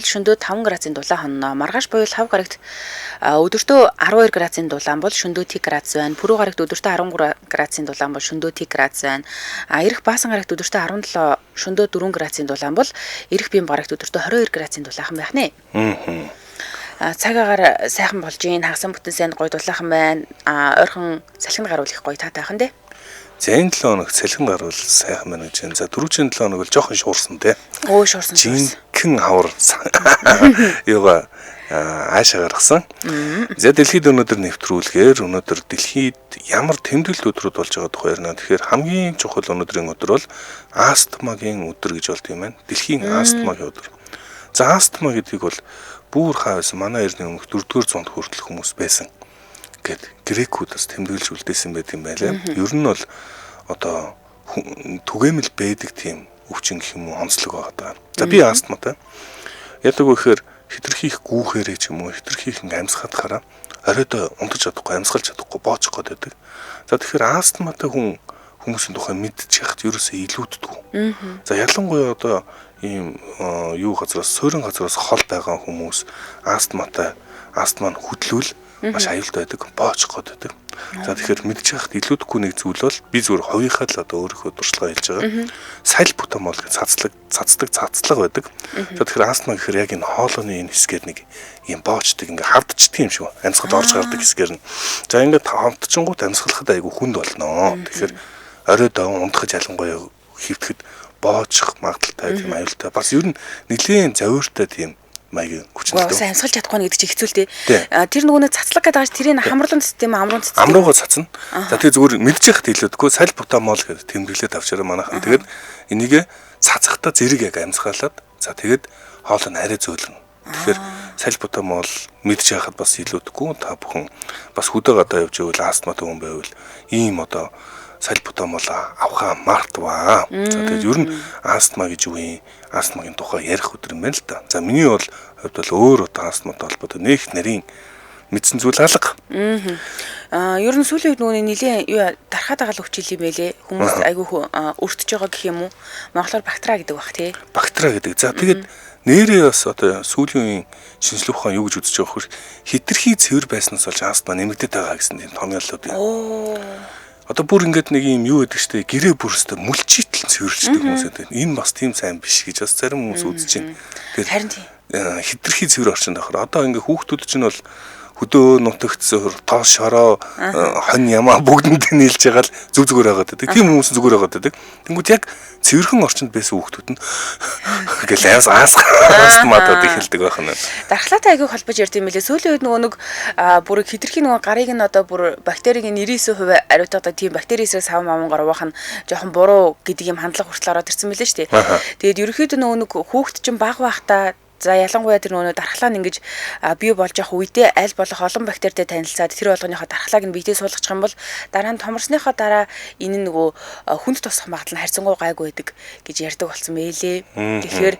шөнөдөө 5 градусын дулаан хонно. Маргааш буюу лав гарагт өдөртөө 12 градусын дулаан бол шөнөдөө тэг градус байна. Пүрэв гарагт өдөртөө 13 градусын дулаан бол шөнөдөө тэг градус байна. Ирэх Баасан гарагт өдөртөө 17 шөнөдөө 4 градусын дулаан бол ирэх Бэм гарагт өдөртөө 22 градусын дулаахан байх нэ. Цаг агаар сайхан болж ийн хагасан бүтэн сайн гоё дулаахан байна. Ойрхон салхинд гаруул их гоё таатайхан дээ. За энэ 7 хоног салхин гарвал сайхан байна гэж байна. За дөрөвчийн 7 хоног л жоохон шуурсан те. Шуурсан. Жинхэнэ хавар юугаа аашаа гаргасан. За дэлхийд өнөөдөр нэвтрүүлгээр өнөөдөр дэлхийд ямар тэмдэглэлт өдрүүд болж байгаа тухай ярина. Тэгэхээр хамгийн чухал өнөөдрийн өдөр бол астмагийн өдөр гэж болд юм байна. Дэлхийн астмагийн өдөр. За астма гэдгийг бол бүр хавс манай эртний өмнөх 4-р зуунд хүртэл хүмүүс байсан. Гэт грекүүдээс тэмдэглэж үлдээсэн байт юм байлаа. Ер нь бол одоо түгээмэл байдаг тийм өвчин гэх юм уу онцлог байгаа даа. За би астматай. Яадаг вэ гэхээр хитрхийх гүүхээрээ ч юм уу хитрхийхэн амьсгалахаараа оройдоо унтаж чадахгүй, амьсгалж чадахгүй боочих гээд байдаг. За тэгэхээр астматай хүмүүсийн тухай мэдчих хат ерөөсөө илүүддэггүй. За ялангуяа одоо ийм газраас суурин газраас хол байгаа хүмүүс астматай астма нь хөдлөл маш аюултай байдаг, боочих гээд байдаг. За тэгэхээр мэдчих хат илүүдэхгүй нэг зүйл бол би зүгээр хувийнхаа л одоо өөрийнхөө туршлага хэлж байгаа. Саль бутамол гэж цацлаг байдаг. За тэгэхээр астма гэхээр яг энэ хоолойны энэ хэсгээр нэг юм боочдаг ингээ хавдчдаг юм шиг амьсгал орж гардаг хэсгээр нь. За ингээд хавдчингууд амьсгалахад айгүй хүнд болно. Тэгэхээр оройдоо унтахж ялангуяа хөвтөхөд боочих магадaltaй тийм аюултай. Бас ер нь нэлийн завууртай тийм маягийн хүчтэй. Сайн амьсгалж чадахгүй нэг гэдэг чинь хэцүү л дээ. Тэр нөгөө цацлаг гэдэг ааш тэрийг хамруулан систем амруугаа цацна. За тэгээ зүгээр мэдчих хат хэлээдгүй саль бутамол гэдэг тэмдэглээд авчаараа манайхан. Тэгээд энийг цацахтаа зэрэг яг амьсгалаад за тэгээд хоол нь арай зөөлнө. Тэгэхээр саль бутамол мэдчих хахад бас илүүдэхгүй та бүхэн бас хөдөө гадаа явж ивэл астматай хүн байвал ийм одоо саль бутамол авахаа мартваа. За тэгээд ер нь астма гэж юу юм? Астмагийн тухай ярих өдөр юм байна л да. За миний бол хувьд бол өөр одоо астматай холбоотой нэг нарийн мэдсэн зүйл алга. Ер нь сүүлийн үед нөгөө нэлийн дарахад байгаа л өвчил юм байлээ. Хүмүүс айгүй өртөж байгаа гэх юм уу? Монголоор бактери гэдэг бах тий. Бактери гэдэг. За тэгээд нэрээ бас одоо сүүлийн үеийн шинжлэх ухаан юу гэж үзэж байгаа хөр хитрхий цэвэр байснаас болж астма нэмэгдээд байгаа гэсэн тийм томьёолууд юм. Одоо бүр ингээд нэг юм юу гэдэг штэ гэрээ бүрстэ мүлчийтл цэвэрлждэг хүмүүс байдаг. Энэ бас тийм сайн биш гэж бас зарим хүмүүс үзэж байна. Тэгэхээр харин тийм хитрхий цэвэр орчинд авахаар одоо ингээд хүүхдүүд чинь бол хөдөө нутагцсөр тоос шороо хон ямаа бүгдэнд нийлж байгаа л зүгээр байгаад байдаг. Тийм хүмүүс зүгээр байгаад байдаг. Тэнгүүд яг цэвэрхэн орчинд байсан хүүхдүүд нь ингээл астматад эхэлдэг байх нь. Дархлаатай айгүй холбож ярьд юм билээ. Сүүлийн үед нөгөө бүр хитрхи нөгөө гарыг нь одоо бүр бактерийн 99% ариутгадаг тийм бактериэсээ сав мамгаар угаах нь жоохон буруу гэдэг юм хандлага хүртэл ороод ирсэн билээ шүү дээ. Тэгээд ерөөхдөө нөгөө хүүхд чинь баг байхдаа за ялангуяа тэр нөгөө дархлаа нь ингэж бий болж явах үедээ аль болох олон бактеритэй танилцаад тэр болгоныхоо дархлааг нь биетэй суулгачих юм бол дараа нь томорсныхоо дараа энэ нөгөө хүнд тусах магадлал нь харьцангуй гайгүй байдаг гэж ярьдаг болсон мэлээ. Тэгэхээр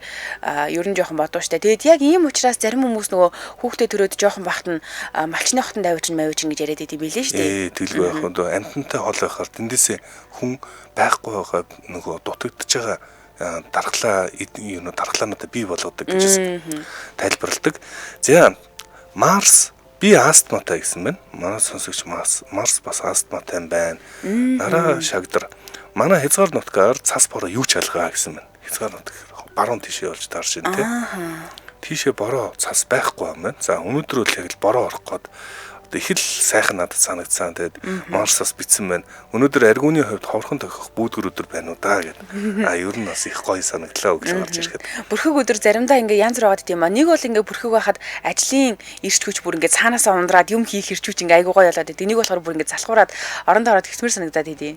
ер нь жоохон бодоо штэ. Тэгээд яг ийм учраас зарим хүмүүс нөгөө хүүхдээ төрөөд жоохон бахт нь малчны хотон давьчин гэж яриад идэв билээ штэ. Тэлгүй яг одоо амтантай хол байхаар тэндээсээ хүн байхгүй байгаа нөгөө дутагдж байгаа дархлаануудаа бий болгодог гэж тайлбарладаг. За Марс би астматай гэсэн байна. Манай сонсогч Марс бас астматай байна. Нараа шагдар манай хязгаар нутгаар цас бороо юу ч алгаа гэсэн байна. Хязгаар нутаг баруун тишээ болж таарч байна тийм. Тишээ бороо цас байхгүй юм байна. За өнөөдөр л яг л бороо орох гээд их л сайхан надад санагдсан. Тэгээд Марсаас битсэн байна. Өнөөдөр аргууны хувьд ховорхон тохих бүүдгэр өдөр байна уу даа гэд. Ер нь бас их гоё санагдлаа гэж гарч ирэхэд. Бүрхэг өдөр заримдаа ингээ янз бүр аваад тийм ба. Нэг бол ингээ бүрхэг байхад ажлын ирч хүч бүр ингээ цаанаасаа ундраад юм хийх хэрчүүч ингээ айгуу гоё болоод идэв. Нэг болохоор бүр ингээ залхуураад орондоо ороод хэвтмэр санагдаад идэв.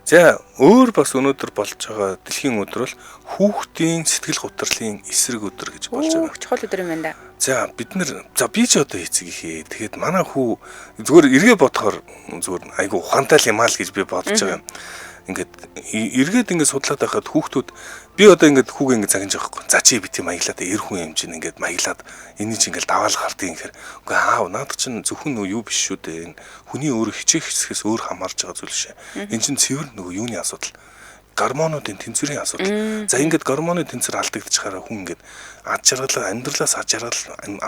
За өөр бас өнөөдөр болж байгаа дэлхийн өдөр бол хүүхдийн сэтгэл гутралын эсрэг өдөр гэж болж байгаа. Чухал өдөр юм байна да. За бид би ч одоо эцэг ихээ. Тэгээд манай хүү зүгээр эргээ бодохоор зүгээр айгу ухаантай л юм аа л гэж би бодож байгаа. Ингээд эргээд ингээд судлаад байхад хүүхдүүд би одоо ингээд хүүгээ ингээд загнаж байгаа хгүй. За чи бити маяглаад эр хүн юм чинь ингээд маяглаад энийг чи ингээд даваал гардыг инхээр үгүй аав наадах чинь зөвхөн нөгөө юу биш шүү дээ. Энэ хүний өөр хичээх хэсгээс өөр хамаарж байгаа зүйл шээ. Энэ чинь цэвэр нөгөө юуны асуудал. гормонуудын тэнцвэрийн асуудал. За ингээд гормоны тэнцвэр алдагдчихаараа хүн ингээд ад жаргал амьдралаас ад жаргал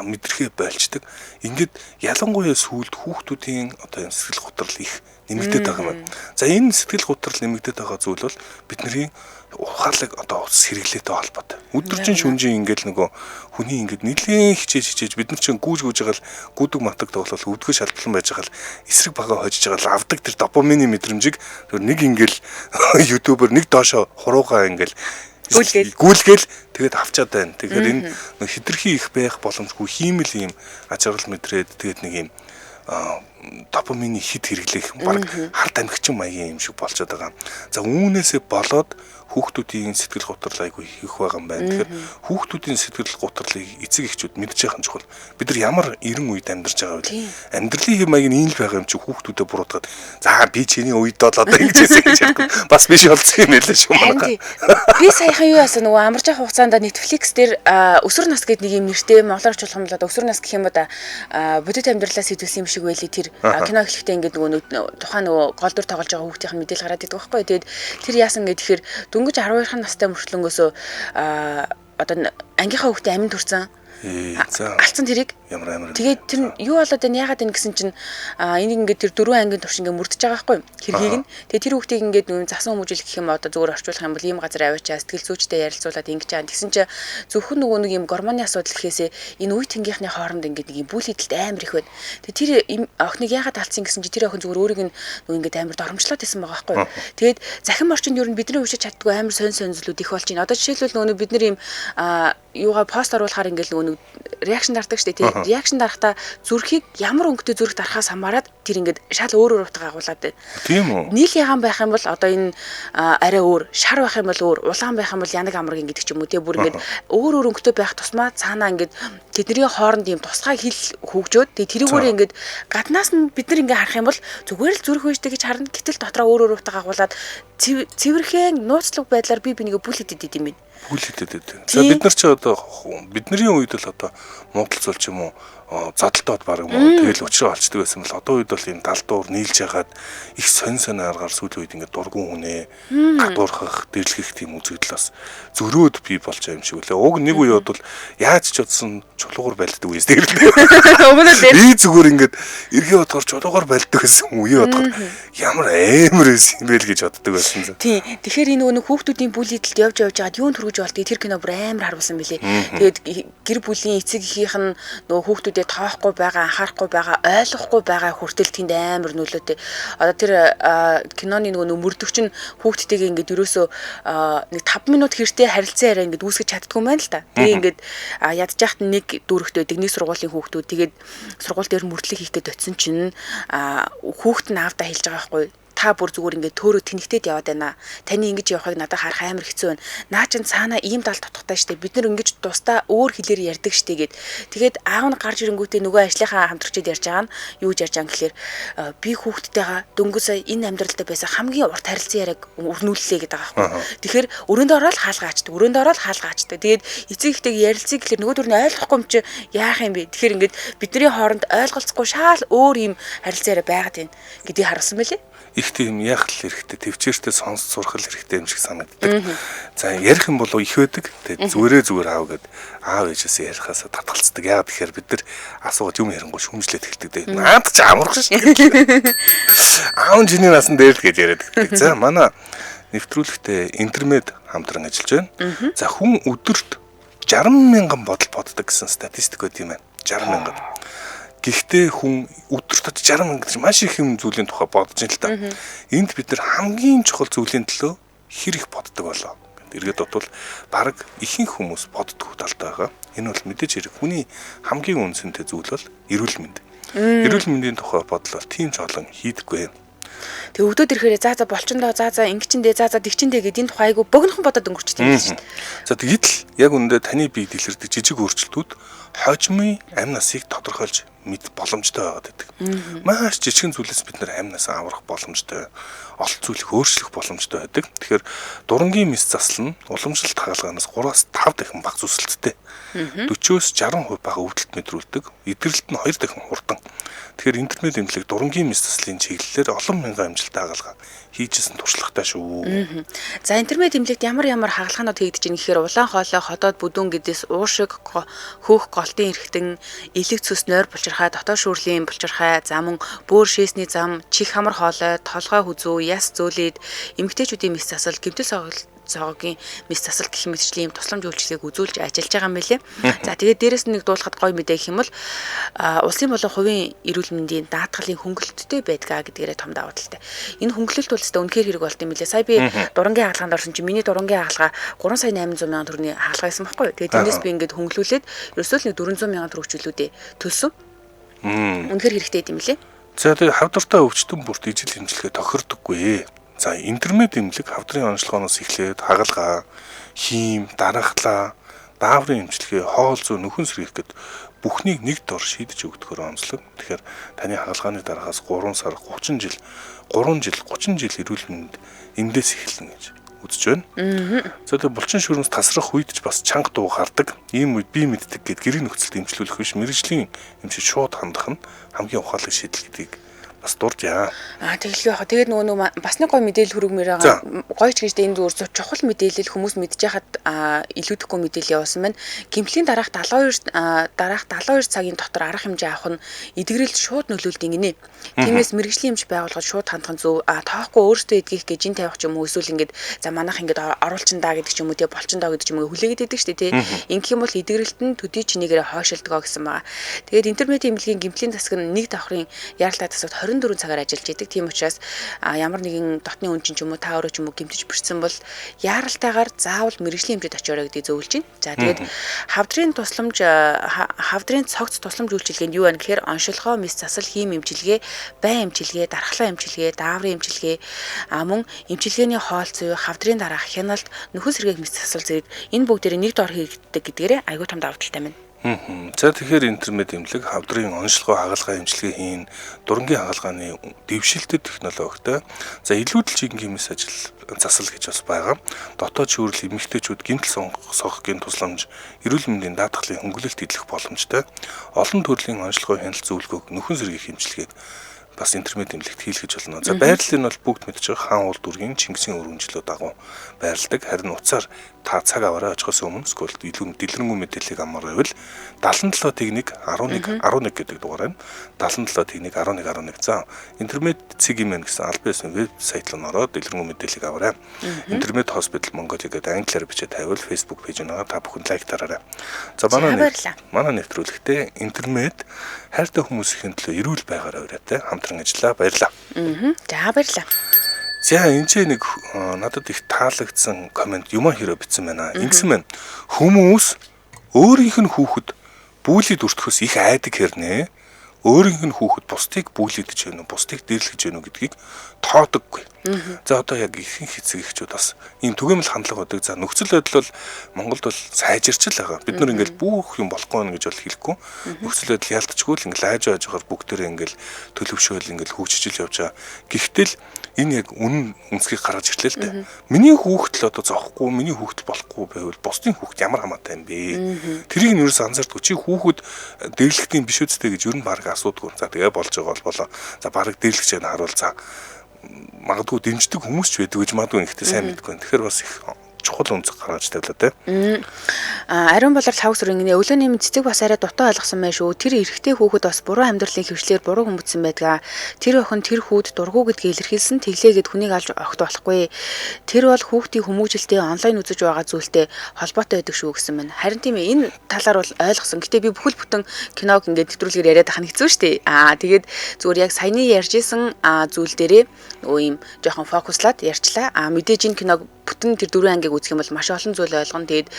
мэдрэхээ болчдөг. Ингээд ялангуяа сүүлд хүүхдүүдийн одоо юм сэтгэл готрол их нэмэгдээд байгаа юм. За энэ сэтгэл готрол нэмэгдээд байгаа зүйл бол бидний ухаалаг одоо ус хэрэглээтэй холбоотой. Өдөржин шүнжин ингээл нөгөө хүний ингээд нэлээд хичээж бид нар чинь гүүж байгаа л гүдэг матаг тоглол өвдгөө шалбалан байж байгаа л эсрэг бага хожиж байгаа л авдаг тэр допамины мэдрэмжийг нэг ингээл ютубер нэг доошо хуруугаа ингээл гүйлгээл тэгээд авчаад байна. Тэгэхээр энэ хитрхи их байх боломжгүй хиймэл юм ачаалал мэдрээд тэгээд нэг юм допамины хит хэрэглэх баг хард амгчин маягийн юм шиг болчиход байгаа. За үүнээсээ болоод хүүхдүүдийн сэтгэл готрол айгүй их байгаа юм байна. Тэгэхээр хүүхдүүдийн сэтгэл готрлыг эцэг эхчүүд мэдж яхах нь чухал. Бид нар ямар эрен үед амьдарч байгаа вэ? Амьдралын хэм маяг нь ийм л байгаа юм чи хүүхдүүдэд буруутгаад за би чиний үед бол одоо ингэж хэлсэн гэж яах вэ? Бас биш болсон юм байлаа шүү манай. Би саяхан юу яасан нөгөө амарч явах хугацаанд Netflix дээр өсвөр нас гэдэг нэг юм нэртэй монголоор оруулах юм бол одоо өсвөр нас гэх юм да бодит амьдралаас сэтгүүлсэн юм шиг байлээ тэр кино эхлэхдээ ингээд нөгөө тухайн нөгөө гол дүр тоглож байгаа хүүхдийн мэдээлэл гараад идэг байхгүй. Тэгээд тэр яасан гэхээр дөнгөж 12 настай мөртлөнгөөсөө одоо ангийнхаа хүүхдээ аминд хүрсэн. Алцсан тэрийг. Тэгээд тэр юу болоод байна яагаад энэ гэсэн чинь энийг ингээд тэр 4 ангийн турш ингээд мөрдөж байгаа байхгүй хэргийг нь. Тэгээд тэр хүүхдийг ингээд нүүн засан хүмүүжил гэх юм одоо зүгээр орчуулах юм бол ийм газар аваачаа сэтгэл зүйчтэй ярилцуулаад ингэж чаа. Тэгсэн чинь зөвхөн нөгөө нэг юм гормоны асуудал гэхээсээ энэ үе тэнгийнхний хооронд ингээд нэг юм бүл хидэлт амар их байна. Тэгээд тэр охиныг яагаад алдсан гэсэн чинь тэр охин зүгээр өөрийг нь нөгөө ингээд амар доромжлоод байсан байгаа байхгүй. Тэгээд захин орчинд юу бидний уушиж чаддгүй амар сонь зүйлүүд их болж байна. Одоо жишээлбэл нөгөө бид нар ийм юугаа пост оруулахаар ингээд нөгөө реакшн дардаг штэ тий. Реакшн дарахта зүрхийг ямар өнгөтэй зүрх дарахаас хамаарат тэр ингээд шал өөр утга агуулад байна. Тийм үү. Нийл ягаан байх юм бол одоо энэ арай өөр, шар байх юм бол өөр, улаан байх юм бол янаг амраг гэдэг ч юм уу тий. Бүр ингээд өөр өнгөтэй байх тусмаа цаанаа ингээд тэдний хооронд ийм тусгай хил хөгжөөд тэгээ тэрүүгээр ингээд гаднаас нь бид нар ингээд харах юм бол зүгээр л зүрх үйштэй гэж харна. Гэтэл дотроо өөр утга агуулад цэвэрхэн нууцлаг байдлаар би бинийг бүл хийдэд идэм юм. Бүл хийдэд. За бид нар ч одоо бидний үед л одоо муудалцуул ч юм уу задалтаад баг юм уу тэгэл учраа олцдог байсан бол одоо үед бол юм далдуур нийлж ягаад их сонь аргаар сүүлийн үед ингээд дургуун үнэ гадуурхах дэрлэгэх тийм үзэгдэл бас зөрөөд бий болж байгаа юм шиг үлээ. Уг нэг үед бол яаж ч удсан чулуугаар байлддаг үеэс тэгэлээ. Би зүгээр ингээд эргээ бодохоор чулуугаар байлддаг гэсэн үе бодохоор ямар амар байсан юм бэ л гэж боддог байсан. Тийм. Тэгэхээр энэ нөгөө хүүхдүүдийн бүл хийдэлд явж байгаад юунд хүргэж болдгийг тэр кино бүр амар харуулсан билээ. Тэгээд гэр бүлийн эцэг эхийнх нь нөгөө хүүхдүүдэд тоохгүй байгаа, анхаарахгүй байгаа, ойлгохгүй байгаа хүртэл тэнд амар нөлөөтэй. Одоо тэр киноны нөгөө мөрдөгч нь хүүхдтэйгээ ингээд ерөөсөө нэг 5 минут хэртэй харилцан яриа ингээд үүсгэж чаддгүй юм байна л та. Тэгээ ингээд ядж яхад нэг дүүрэгтэй байдаг, нэг сургуулийн хүүхдүүд тэгээд сургууль дээр мөрдлөг хийх гээд очисон чинь хүүхд нь аавдаа хэлж байгаа байхгүй. Та бүр зүгээр ингээд төөрөө тэнэгтээд яваад байна. Таны ингэж явахыг надад харах амар хэцүү байна. Наа чин цаанаа ийм далд тутахтай штэ. Бид нар ингэж тусдаа өөр хэлээр ярьдаг штэ гэд. Тэгээд аав нь гарч ирэнгүүтээ нөгөө ажлынхаа хамтрагчид ярьж байгаа нь юу гэж ярьж байгаа юм гэхээр би хүүхдтэйгээ дөнгөж сая энэ амьдралдаа байсан хамгийн урт харилцан яриаг өрнүүллээ гэдэг байгаа байхгүй. Тэгэхээр өрөөндөө ороод хаалгаачдаг. Тэгээд эцэг ихтэйг ярилцъя гэхээр нөгөө төрний ойлгохгүй юм чи яах юм бэ? Тэгэхээр ингээд бидний хооронд ойлголцохгүй шаал өөр юм харилцан яриа байгаад байна гэдгийг харуулсан байлээ. Их тийм яах л хэрэгтэй, төвчээртэй сонсч сурах л хэрэгтэй юм шиг санагддаг. За ярих юм болов их байдаг. Тэгээд зүгээр аав гэд аав ээжээс ярихаасаа татгалцдаг. Яагаад тэгэхээр бид нар асуугаад юм ярингуй шүмжлээд хэлдэг. Наад ч амарх ш. Аав чиний насан дээр л гэж яриад байдаг. За манай нэвтрүүлэгтээ интернет хамтран ажиллаж байна. За хүн өдөрт 60 мянган бодол боддог гэсэн статистик байт юм байна. 60 мянган. Гэхдээ хүн өдөрт 60 мянга гэж маш их юм зүйлийн тухай бодож байна л та. Энд бид нар хамгийн чухал зүйлийн төлөө хэр их боддог болоо. Эргээд бодвол баг ихэнх хүмүүс боддог талтай байгаа. Энэ бол мэдээж хэрэг хүний хамгийн үнцэнтэй зүйл бол эрүүл мэнд. Эрүүл мэндийн тухай бодлоо тийм ч олон хийдэггүй юм. Тэгээ өгдөөд ирэхээр за болчондоо за ингэчэндээ за тэгчэндээ гэдэг энэ тухай айгу богинохон бодоод өнгөрчтэй юм шүү дээ. За тэгэд л яг үүндээ таны бие дэлгэрдэг жижиг өөрчлөлтүүд хожимын амь насыг тодорхойлж мэд боломжтой байгаад байдаг. Маш жижигэн зүйлээс бид нэр амь насаа аврах боломжтой. олон зүйлийг өөрчлөх боломжтой байдаг. Тэгэхээр дурангийн мэс засал нь уламжлалт хагалгаанаас 3-5 дахин бага зүсэлттэй. 40-60% бага өвдөлт мэдрүүлдэг. Эдгэрэлт нь 2 дахин хурдан. Тэгэхээр интермед эмнэлэг дурангийн мэс заслын чиглэлээр олон мянган амжилттай хагалгаа хийжсэн туршлагатай шүү. За интермед эмнэлэгт ямар хагалгаанууд хийгдэж байгаа гэхээр улаан хоолой, ходоод бүдүүн гэдээс уушиг, хөөх голтын эрхтэн, элэг цус нойр булчирхай, дотоод шүүрлийн булчирхай, за мөн бөөр шээсний зам, чих хамар хоолой, толгой хүзүү, яс зөөлөд, эмэгтэйчүүдийн мэс засал, гэмтэл цогогийн мэс засал гэх мэтчлийн тусламж үйлчлэгийг үзүүлж ажиллаж байгаа юм билээ. За тэгээд дээрэс нь нэг дуулахад гоё мэдээ гэх юм бол улсын болон хувийн эрүүл мэндийн даатгалын хөнгөлөлттэй байдгаа гэдгээрээ том давуу талтай. Энэ хөнгөлөлт бол зөвхөн үнэхээр хэрэг болт юм билээ. Сая би дурангийн хаалганд орсон чинь миний дурангийн хаалга 3 сая 800 мянган төгрөгийн хаалга байсан байхгүй юу? Тэгээд тэрнээс би ингээд хөнгөлүүлээд ерөөсөө л 400 мянган төгрөг хүчлүүдээ төлсөн. Үнэхээр хэрэгтэй юм билээ. За тэгээд хавдартай өвчтөн бүрт ижил хэмжлэгээ тохирдоггүй. За интермед эмнэлэг хавдрын онцлогоноос эхлээд хагалгаа, хийм, дарахлаа, дааврын эмчилгээ, хоол зүй, нөхөн сэргийлэх гэд бүхнийг нэг дор шийдэж өгдөхөөр онцлог. Тэгэхээр таны хагалгааны дараагаас 3 сар 30 жил эрүүл мэнд эндээс эхэлнэ гэж үзэж байна. За тэгээд булчин шүрмэс тасрах үед ч бас чанга дуу гардаг. Ийм үед би мэддэг гэд гэрийн нөхцөлд эмчлүүлэх биш, мэрэгжлийн эмчид шууд хандах нь хамгийн ухаалаг шийдэл гэдгийг бас дуржаа. Тэгэлгүй яхаа. Тэгээд нөгөө бас нэг гой мэдээлэл хүргэмээр байгаа. Гоё ч гэжтэй энэ зүгээр чухал мэдээлэл хүмүүс мэдж яхад илүүдэхгүй мэдээлэл явуулсан байна. Гэмтлийн дараах 72 цагийн дотор арга хэмжээ авах нь эдгэрэлд шууд нөлөөлдөг гинэ. Тиймээс мэрэгжлийн эмч байгууллагад шууд хандах нь зөв. Тоохгүй өөртөө эдгийх гэж жин тавих ч юм уу эсвэл ингээд за манайх ингээд оруулчин даа гэдэг ч юм уу тий болчин даа гэдэг ч юм уу хүлээгээд идэг шүү дээ тий. Ингэх юм бол эдгэрэлт нь төдий чинийгээрээ хойшилдгоо гэсэн байгаа. Тэгээд интернет эмнэлгийн гэмтлийн засаг нь нэг давхрын яаралтай тасагт 24 цагаар ажиллаж идэг. Тийм учраас ямар нэгэн дотны үн чинь ч юм уу та өөрөө ч юм уу гэмтэж бэрцсэн бол яаралтайгаар заавал мэрэгжлийн хэмжээд очиорой гэдгийг зөвлөж байна. За тэгээд хавдрын цогц тусламж үйлчилгээнд юу байна гэхээр оншилгоо, мэс засал, хийм эмчилгээ, байн эмчилгээ, дархлаа эмчилгээ, дааврын эмчилгээ, мөн эмчилгээний хоол зүй, хавдрын дараах хяналт, нөхөн сэргээх мэс засал зэрэг энэ бүгдээрээ нэг дор хийгддэг гэдгээрээ аюул том давуу талтай байна. За тэгэхээр интернет эмнэлэг хавдрын онцлогоо хагалгаа эмчилгээ хийн, дурангийн хагалгааны дэвшилтэд технологитой. За илүүдэл чиглэлийн мэс ажил засал гэж бас байгаа. Дотоод шүүрэл эмэгтэйчүүд гэмтэл сонгохын тусламж, эрүүл мэндийн даатгалын хөнгөлөлт идэх боломжтой. Олон төрлийн онцлогоо хяналт зөвлөгөөг нөхөн сэргээх эмчилгээг бас интернет эмнэлэгт хийлгэж болно. За байрлал нь бол бүгд мэдж байгаа хаан уул дүргийн Чингисийн өргөнжлөө дагуу байрладаг. Харин уцаар та цаг аваараа очихоос өмнө скол дэлгэрэнгүй мэдээллийг амар байвал 77 техник 11 гэдэг дугаар байна. 77 техник 11. За интернет цэгийн мэн гэсэн аль биесний веб сайт руу ороод дэлгэрэнгүй мэдээллийг аваарай. Интернет хоспитал Mongolia гэдэг англиар бичиж тавиул Facebook пэйж нэгээ та бүхэн лайктаараарай. За манай нэвтрүүлэгтээ интернет хайртай хүмүүсийн төлөө эрүүл байгаарай ураатай хамтран ажиллаа. Баярлалаа. За баярлалаа. За энэ ч нэг надад их таалагдсан комент юм хэрэг бичсэн байна. Ингэсэн байна. Хүмүүс өөрийнх нь хүүхэд бүүлид өртөхөөс их айдаг хэрнээ. Өөрийнх нь хүүхэд бусдыг бүүлидэж гэнэ, бусдыг дэрлэж гэнэ гэдгийг тоодоггүй. За одоо яг ихэнх эцэг эхчүүд бас ийм түгээмэл хандлага байдаг. За нөхцөл байдал бол Монголд бол сайжирч л байгаа. Бид нар ингээл бүх юм болохгүй нэ гэж бол хэлэхгүй. Нөхцөл байдал ялтчгүй л ингээл айж байжгаар бүгдээрээ ингээл төлөвшөөл ингээл хөгжиж явж байгаа. Гэхдээ л энэ яг үнсгийг гаргаж ирлээ л дээ. Миний хүүхэд л одоо зоохгүй, миний хүүхэд болохгүй байвал бусдын хүүхэд ямар хамаатай юм бэ? Тэрийг нь ерөөс анзаардгүй. Чи хүүхэд дэрлэхтийн биш үстэй гэж ер нь баг асуудгүй. За тэгээ болж байгаа болоо. За баг дэрлэгч яана харуул. За магадгүй дэмждэг хүмүүс ч байдаг гэж магадгүй ихтэй сайн мэдгүй. Тэгэхээр бас их чухал үнцэг гаргаж тавилаа те. Ариун болор лавг сүрэнгийн өглөөний мэд цэцэг бас арай дутуу ойлгосон байх шүү. Тэр эрэгтэй хүүхэд бас буруу амьдралын хөвчлэр буруу хүмүүцсэн байдгаа. Тэр охин тэр хүүд дургу гэдгийг илэрхийлсэн тэглээгээд хүнийг алж огт болохгүй. Тэр бол хүүхдийн хүмүүжлэлтэй онлайн үзэж байгаа зүйлтэй холбоотой байдаг шүү гэсэн мэн. Харин тийм ээ энэ талаар бол ойлгосон. Гэтэ би бүхэл бүтэн киног ингээд нэвтрүүлгээр яриад ахна хэцүү шүү дээ. Тэгээд зүгээр яг саяны ярьжсэн зүйл дээрээ нөгөө юм жоохон фокуслаад ярьчлаа. Мэдээж энэ киног бүтэн тэр 4 ангийг үзэх юм бол маш олон зүйл ойлгоно. Тэгээд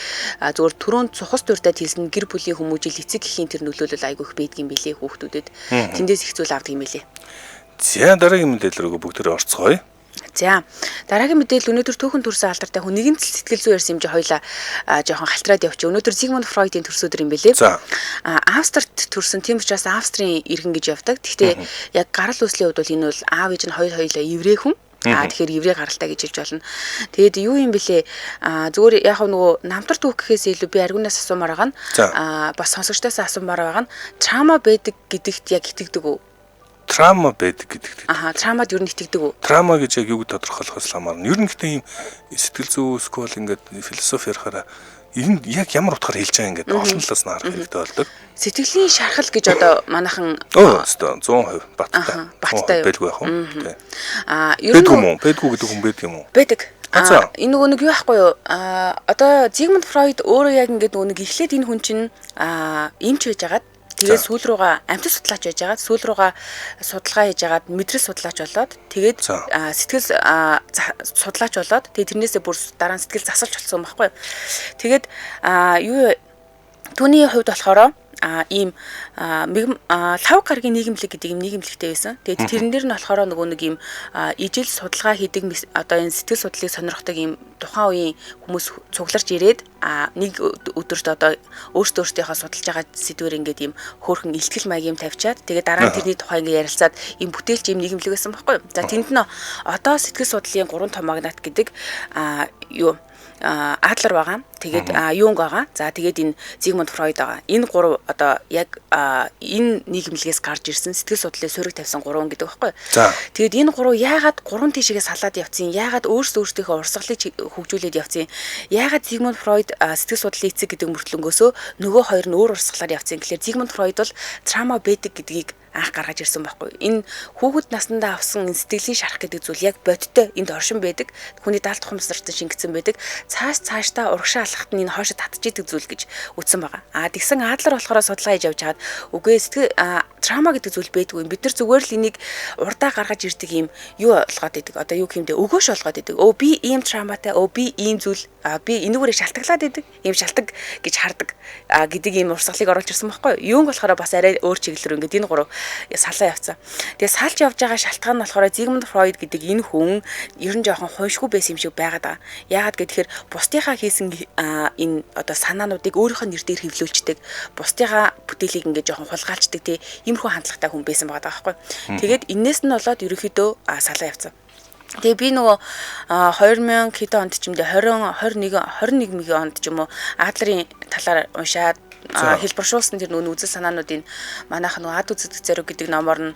зөвхөн түрүүнд цухас дуртай хэлсэн гэр бүлийн хүмүүжил эцэг гэхийн тэр нөлөөлөл айгүйх байдгийн билээ хүүхдүүдэд. Тэндээс их зүйл авдаг юм билээ. За дараагийн мэдээлэл рүү бүгдээ орцгоё. За дараагийн мэдээлэл өнөөдөр түүхэн төрсэн алдартай хүн нэгэн сэтгэл зүй ярьсан юм жи хоёлаа жоохон халтраад явчих. Өнөөдөр Зигмунд Фройдийн төрсөдөр юм бэлээ. Австрид төрсэн, тийм учраас Австрийн иргэн гэж явдаг. Гэхдээ яг гарал үүслийн хувьд бол энэ бол аав ээж нь хоёулаа еврей хүн. Тэгэхээр еврей гаралтай гэж хэлж болно. Тэгээд юу юм бэлээ? Зүгээр яг нөгөө намтар түүх гэхээс илүү би аргунаас асуумаар байгаа нь бас сонсогчдоос асуумаар байгаа нь трама байдаг гэдэгт яг итгэдэг үү? Трама байдаг гэдэгт. Трамад ер нь итгэдэг үү? Трама гэж яг юуг тодорхойлохоос хамаарна. Ер нь гэхдээ ийм сэтгэл зүй скол ингээд философи ярахаараа энэ яг ямар утгаар хэлж байгаа ингээд олон талаас нь харах хэрэгтэй болдог. Сэтгэлийн шархал гэж одоо манайхан 100% баттай. Баттай байлгүй яах вэ? Ер нь байдгүй гэдэг хүн байдаг юм уу? Байдаг. Энэ нөгөө нэг юу байхгүй юу? Одоо Зигмунд Фройд өөрөө яг ингээд нөгөө нэг эхлээд энэ хүн чинь эмч байж байгаад тэгээд сүүл рүүгээ амьтад судлаач байж байгаад сүүл рүүгээ судалгаа хийж байгаад мэдрэл судлаач болоод тэгээд сэтгэл судлаач болоод тэгээд тэрнээсээ бүр дараа нь сэтгэл засалж болсон юм байхгүй юу? Тэгээд юу түүний хувьд болохоор ийм лав гарагийн нийгэмлэг гэдэг юм нийгэмлэгтэй байсан. Тэгээд тэрэн дээр нь болохоор нөгөө нэг ийм ижил судалгаа хийдэг одоо энэ сэтгэл судлалыг сонирхдаг ийм тухайн үеийн хүмүүс цугларч ирээд нэг өдөрт одоо өөртөө судалж байгаа сэдвэр ингээд ийм хөөрхөн илтгэл маяг юм тавьчаад тэгээд дараа нь тэрний тухай ингээд ярилцаад ийм бүтээлч ийм нийгэмлэг байсан байхгүй юу? За тэнд нь одоо сэтгэл судлалын 3 том магнат гэдэг юу Адлер байгаа. Тэгээд Юнг байгаа. За тэгээд энэ Зигмунд Фройд байгаа. Энэ 3 одоо яг энэ нийгэмлэгээс гарч ирсэн сэтгэл судлалын суурийг тавьсан 3 гэдэг байхгүй. Тэгээд энэ 3 яагаад 3 тишээгээ салаад явцیں۔ Яагаад өөрсдийнхөө урсгалыг хөгжүүлээд явцیں۔ Яагаад Зигмунд Фройд сэтгэл судлалын эцэг гэдэг мөртлөнгөөсөө нөгөө хоёр нь өөр урсгалаар явцیں۔ Тэгэхээр Зигмунд Фройд бол трама байдаг гэдгийг анх гаргаж ирсэн байхгүй. Энэ хүүхэд наснда авсан сэтгэлийн шарах гэдэг зүйл яг бодиттой энд оршин байдаг. Хүний даалт тухамсарт шингэсэн байдаг. Цаашдаа урагшаа алхахт нь энэ хоошо татж идэг зүйл гэж үтсэн байгаа. Тэгсэн Адлер болохоор судалгаа хийж явж хаад үгүй сэтгэл трама гэдэг зүйл байдгүй. Бид нар зүгээр л энийг урдаа гаргаж ирдэг юм юу болгоод идэг. Одоо юу гэмдэ өгөөш болгоод идэг. Би ийм траматай. Би ийм зүйл би энүүгээр шалтгаалаад идэг. Ийм шалтгаан гэж хардаг гэдэг ийм урсгалыг оруулж ирсэн байхгүй. Юунг болохоор бас арай өөр чиглэлээр ингээд энэ 3 салаа явцсан. Тэгээ салж явж байгаа шалтгаан нь болохоор Зигмунд Фройд гэдэг энэ хүн ер нь жоохон хуйшгүй байсан юм шиг байгаад байгаа. Яагаад гэхээр бусдынхаа хийсэн энэ одоо санаануудыг өөрийнхөө нэр дээр хэвлүүлждэг. Бусдынхаа бүтээлийг ингээд жоохон хулгайлцдаг тий иймэрхүү хандлагатай хүн байсан байгаа байхгүй. Тэгээд энээс нь болоод ерөөхдөө салаа явцсан. Тэгээ би нөгөө 2000 хэд онд ч юм дэ 21 онд ч юм уу Адлерийн талаар уншаад хэлбэршүүлсэн тэр нүүн үзэл санаануудын манайх нөгөө ад үзэгдэх зориг гэдэг номоор нь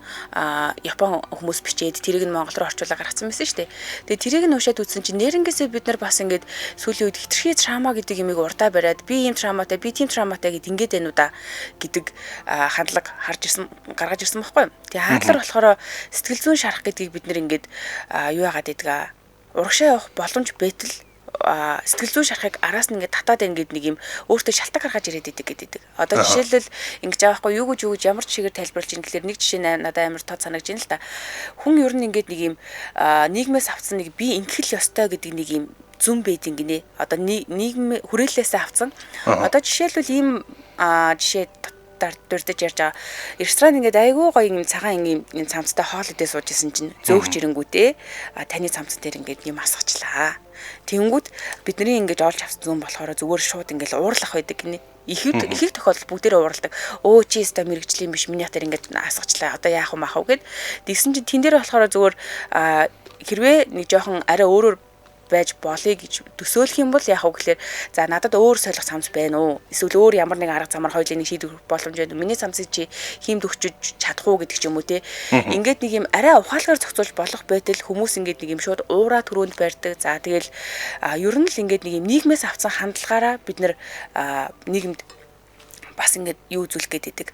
Япон хүмүүс бичээд тэрийг нь Монгол руу орчуулаад гаргацсан байсан шүү дээ. Тэгээ тэрийг нь уншаад үзсэн чинь нэрнгээсээ бид нар бас ингээд сүүлийн үед хитрхи трама гэдэг юмыг урдаа бариад би ийм траматай би тийм траматай гэд ингээд байна уу да гэдэг хандлага харж ирсэн гаргаж ирсэн байхгүй. Тэгээ Адлер болохоор сэтгэл зүйн шарах гэдгийг бид нар ингээд юу яагаад гэдэг урагшаа явах боломж байтал сэтгэл зүйн шарахыг араас нь ингээд татаад ингээд нэг юм өөртөө шалтгаан гаргаж ирээд идэг гэдэг. Одоо жишээлбэл ингэж байгаа байхгүй юу гэж ямар чигээр тайлбарлаж ийн гэхээр нэг жишээ надад амар тод санагдаж байна л та. Хүн ер нь ингээд нэг юм нийгмээс авсан нэг би ингэх л ёстой гэдэг нэг юм зүм байдин гинэ. Одоо нийгэм хүрээлэлээс авсан. Одоо жишээлбэл ийм жишээ дурдж ярьж байгаа. Ресторан ингээд айгүй гоё юм цагаан юм цамцтай хоол идээ сууж исэн чинь зөөгч ирэнгүүтээ таны цамц дээр ингээд юм асгачлаа. Тэнгүүд бидний ингээд олж авсан зүм болохоор зүгээр шууд ингээд уурлах байдаг гинэ. Их тохиолдолд бүгдээрээ уурладаг. Чи өстой мэрэгжлийн биш минийх дээр ингээд асгачлаа. Одоо яах вэ мах вэ гэд. Тэгсэн чинь тэн дээр болохоор зүгээр хэрвээ нэг жоохон арай өөрөөр байж болъё гэж төсөөлөх юм бол яах вэ гэхээр за надад өөр солих цамц байна уу? Эсвэл өөр ямар нэг арга замаар хоёулын нэг шийдвэр боломж байна уу? Миний цамцыг чи хиймд өгчөж чадах уу гэдэг ч юм уу те. Ингээд нэг юм арай ухаалгаар зохицуулж болох байтал хүмүүс ингээд нэг юм шууд уураа төрөөнд барьдаг. За тэгэл ер нь л ингээд нэг юм нийгмээс авсан хандлагаараа бид нэр нийгэмд бас ингээд юу үзүүлэх гээд байдаг.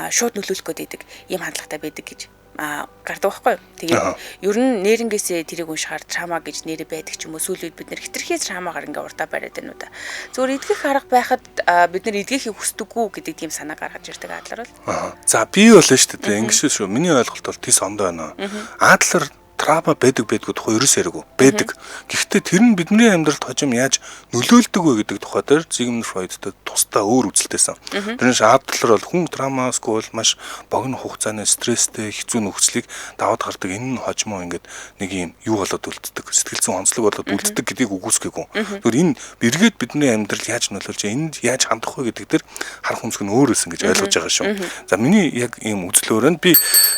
Шууд нөлөөлөх гээд байдаг. Ийм хандлагатай байдаг гэж гардаг байхгүй. Тэгээд ер нь нэрнгээсээ тэрийг уншихаар трама гэж нэрэ байдаг ч юм уу сүүлийн бид нэр хитрхи трамагаар ингээ урдаа бариад байна уу да. Зүгээр эдгэх арга байхад бид нэр эдгэхийг хүсдэггүй гэдэг тийм санаа гаргаж ирдэг Адлер бол. За би бол нь шүү дээ. Ингэшээ шүү. Миний ойлголт бол тийс ондоо байна. Адлер трама байдаг байдгүй тухай ерөөс яриаггүй байдаг. Гэхдээ тэр нь бидний амьдралд хожим яаж нөлөөлдөг вэ гэдэг тухай дээр Зигмунд Фройдтэй тусдаа өөр үзэлтэйсэн. Тэрнээс Адлер бол хүн трамаас бол маш богино хугацааны стресстэй хэцүү нөхцөлийг даваад гардаг. Энэ нь хожим ингээд нэг юм юу болоод үлддэг. Сэтгэл зүйн онцлог болоод үлддэг гэдгийг үгүйсгээгүй. Тэгвэл энэ эргээд бидний амьдрал яаж нөлөөлж энд яаж хандах вэ гэдэг дээр харах хүнсг нь өөр өсөн гэж ойлгож байгаа шүү. За миний яг ийм үзэл өөрөө нь би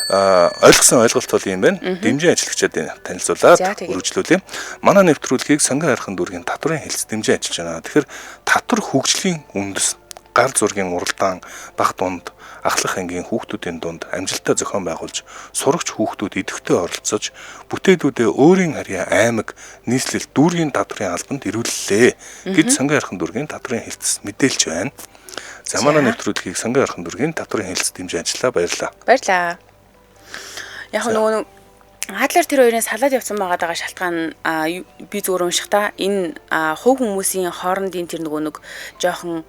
ойлгосон ойлголт бол юм байна. Дэмжин сонсогчдод танилцуулаад үргэлжлүүлье. Манай нэвтрүүлгийг сонгон хайрхан дүүргийн татврын хэлц дэмжиж ажиллаж байна. Тэгэхээр татвар хөгжлийн үндэс гар зургийн уралдаан баг дунд ахлах ангийн хүүхдүүдийн дунд амжилттай зохион байгуулж сурагч хүүхдүүд идэвхтэй оролцож бүтээлүүдээ өөрийн харьяа аймаг нийслэл дүүргийн татврын албанд ирүүллээ гэж сонгон хайрхан дүүргийн татврын хэлц мэдээлж байна. За манай нэвтрүүлгийг сонгон хайрхан дүүргийн татврын хэлц дэмжиж ажиллаа. Баярлалаа. Баярлалаа. Яг нөгөө Адлер тэр хоёрын салаад явсан байгаа шалтгаан би зүгээр уншихтаа энэ хувь хүмүүсийн хоорондын тэр нөгөө жоохон